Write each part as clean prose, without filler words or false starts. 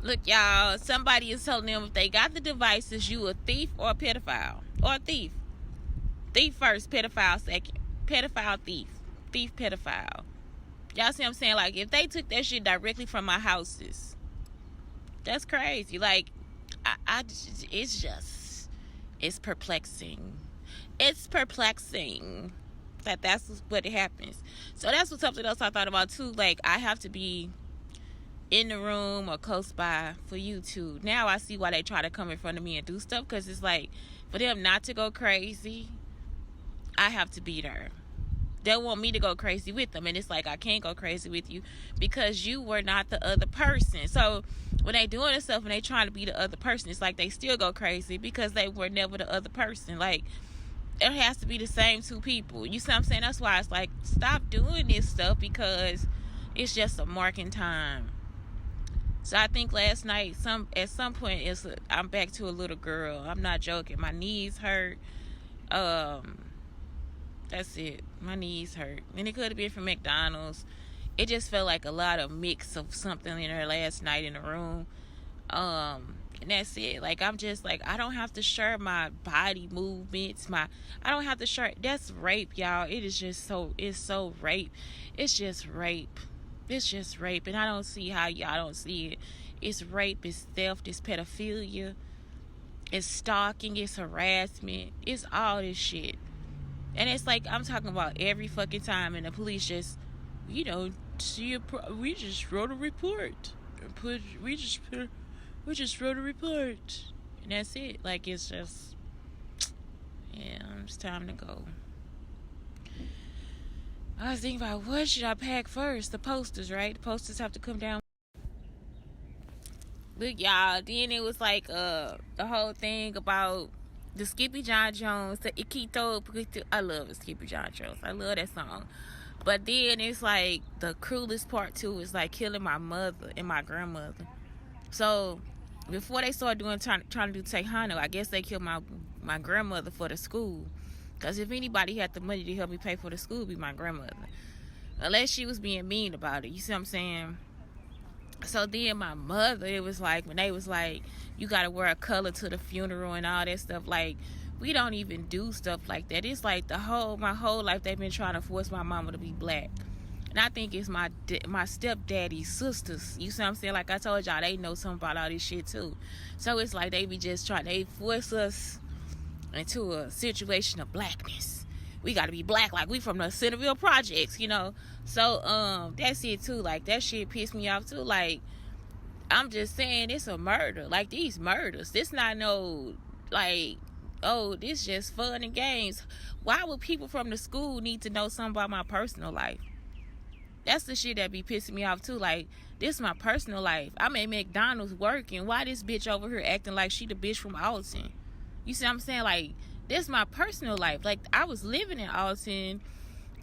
Look, y'all, somebody is telling them if they got the devices, you a thief or a pedophile. Or a thief. Thief first, pedophile second. Pedophile, thief. Thief, pedophile. Y'all see what I'm saying? Like, if they took that shit directly from my houses, that's crazy. Like, it's perplexing. It's perplexing that that's what happens. So that's what something else I thought about too. Like, I have to be in the room or close by for YouTube. Now I see why they try to come in front of me and do stuff, because it's like, for them not to go crazy, I have to be there. They want me to go crazy with them, and it's like, I can't go crazy with you because you were not the other person. So when they doing this stuff and they trying to be the other person, it's like they still go crazy because they were never the other person. Like, it has to be the same two people. You see what I'm saying? That's why it's like, stop doing this stuff, because it's just a marking time. So I think last night, at some point, I'm back to a little girl. I'm not joking. My knees hurt. That's it. My knees hurt. And it could have been from McDonald's. It just felt like a lot of mix of something in there last night in the room. And that's it. Like, I'm just like, I don't have to share my body movements. I don't have to share. That's rape, y'all. It is just it's so rape. It's just rape. It's just rape. And I don't see how y'all don't see it. It's rape, it's theft, it's pedophilia, it's stalking, it's harassment, it's all this shit. And it's like, I'm talking about every fucking time, and the police just, we just wrote a report. We just wrote a report. And that's it. Like, it's just, yeah, it's time to go. I was thinking about, what should I pack first? The posters, right? The posters have to come down. Look, y'all, then it was like the whole thing about the Skippy John Jones, the Ikito. I love Skippy John Jones. I love that song. But then it's like, the cruelest part too is like killing my mother and my grandmother. So before they started trying to do Tejano, I guess they killed my grandmother for the school. Because if anybody had the money to help me pay for the school, it'd be my grandmother. Unless she was being mean about it. You see what I'm saying? So then my mother, it was like, when they was like, you got to wear a color to the funeral and all that stuff. Like, we don't even do stuff like that. It's like my whole life they've been trying to force my mama to be black. And I think it's my stepdaddy's sisters. You see what I'm saying? Like I told y'all, they know something about all this shit too. So it's like they be just they force us into a situation of blackness. We got to be black, like we from the Centerville Projects, you know. So that's it too. Like, that shit pissed me off too. Like, I'm just saying, it's a murder. Like, these murders, this not no, like, oh, this just fun and games. Why would people from the school need to know something about my personal life? That's the shit that be pissing me off too. Like, this is my personal life. I'm at McDonald's working. Why this bitch over here acting like she the bitch from Alton? You see what I'm saying? Like, this is my personal life. Like, I was living in Alton,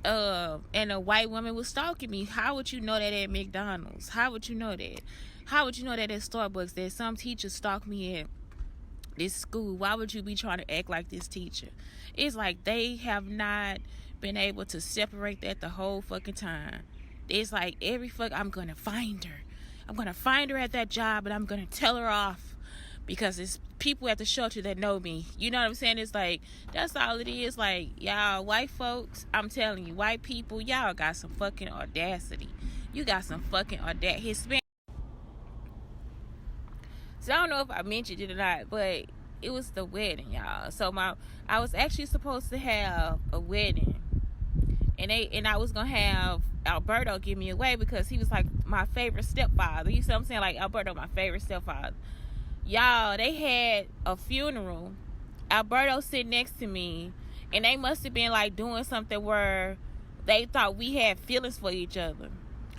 and a white woman was stalking me. How would you know that at McDonald's? How would you know that? How would you know that at Starbucks, that some teachers stalk me at this school? Why would you be trying to act like this teacher? It's like they have not been able to separate that the whole fucking time. It's like I'm gonna find her. I'm gonna find her at that job, and I'm gonna tell her off, because it's people at the shelter that know me. You know what I'm saying? It's like, that's all it is. Like, y'all white folks, I'm telling you, white people, y'all got some fucking audacity. You got some fucking audacity. Hispanic. So I don't know if I mentioned it or not, but it was the wedding, y'all. So I was actually supposed to have a wedding, and I was gonna have Alberto give me away, because he was like my favorite stepfather. You see what I'm saying? Like, Alberto, my favorite stepfather. Y'all, they had a funeral. Alberto sitting next to me, and they must have been like doing something where they thought we had feelings for each other.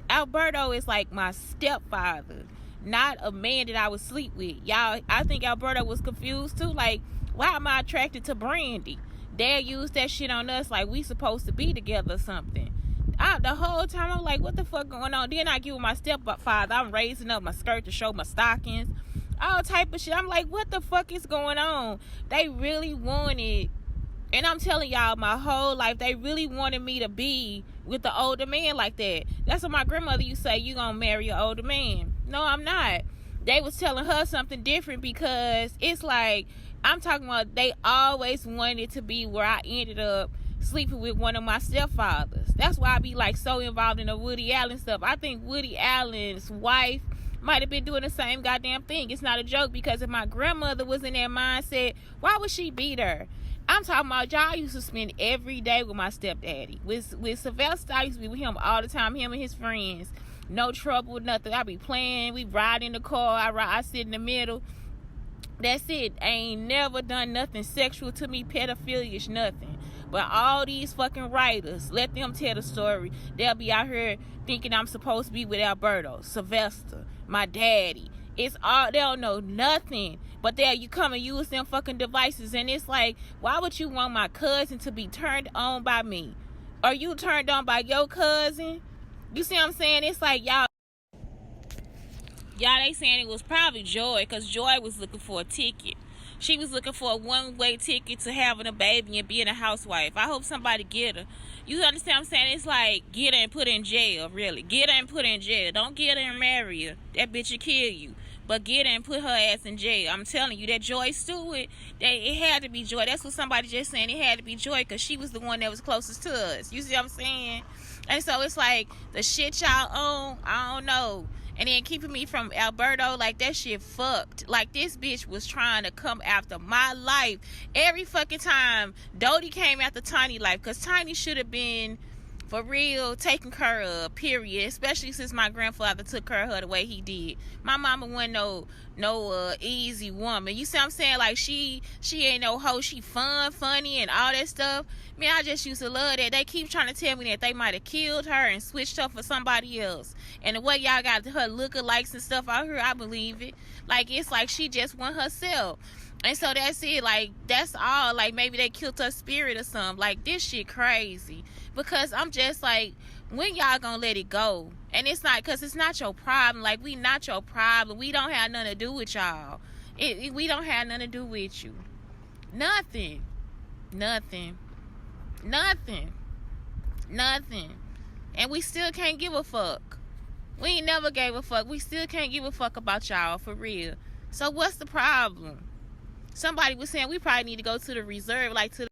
Alberto is like my stepfather, not a man that I would sleep with. Y'all, I think Alberto was confused too. Like, why am I attracted to Brandy? Dad used that shit on us like we supposed to be together or something. The whole time I'm like, what the fuck going on? Then I get with my stepfather. I'm raising up my skirt to show my stockings, all type of shit. I'm like, what the fuck is going on? They really wanted, and I'm telling y'all, my whole life, they really wanted me to be with the older man like that. That's what my grandmother used to say, you gonna marry an older man. No, I'm not. they was telling her something different, because it's like, I'm talking about, they always wanted to be where I ended up sleeping with one of my stepfathers. That's why I be like so involved in the Woody Allen stuff. I think Woody Allen's wife might have been doing the same goddamn thing. It's not a joke, because if my grandmother was in that mindset, why would she be there? I'm talking about, y'all used to spend every day with my stepdaddy. With Sylvester, I used to be with him all the time, him and his friends. No trouble, nothing. I be playing, we ride in the car, I sit in the middle. That's it. I ain't never done nothing sexual to me, pedophilia, nothing. But all these fucking writers, let them tell the story. They'll be out here thinking I'm supposed to be with Alberto, Sylvester, my daddy. It's all, they don't know nothing. But there you come and use them fucking devices. And it's like, why would you want my cousin to be turned on by me? Are you turned on by your cousin? You see what I'm saying? It's like, y'all, they saying it was probably Joy, because Joy was looking for a ticket. She was looking for a one-way ticket to having a baby and being a housewife. I hope somebody get her. You understand what I'm saying? It's like, get her and put her in jail, really. Get her and put her in jail. Don't get her and marry her. That bitch will kill you. But get her and put her ass in jail. I'm telling you, that Joy Stewart, it had to be Joy. That's what somebody just saying. It had to be Joy, because she was the one that was closest to us. You see what I'm saying? And so it's like, the shit y'all own, I don't know. And then keeping me from Alberto, like, that shit fucked. Like, this bitch was trying to come after my life every fucking time Dodie came after Tiny life, because Tiny should have been, for real, taken care of, period. Especially since my grandfather took care of her the way he did. My mama wasn't no easy woman. You see what I'm saying? Like, she ain't no hoe. She funny and all that stuff. Man, I just used to love that. They keep trying to tell me that they might have killed her and switched her for somebody else. And the way y'all got her lookalikes and stuff out here, I believe it. Like, it's like she just won herself. And so that's it. Like, that's all. Like, maybe they killed her spirit or something. Like, this shit crazy. Because I'm just like, when y'all gonna let it go? And it's not, because it's not your problem. Like, we not your problem. We don't have nothing to do with y'all. We don't have nothing to do with you. Nothing. And we still can't give a fuck. We ain't never gave a fuck. We still can't give a fuck about y'all, for real. So what's the problem? Somebody was saying we probably need to go to the reserve, like to the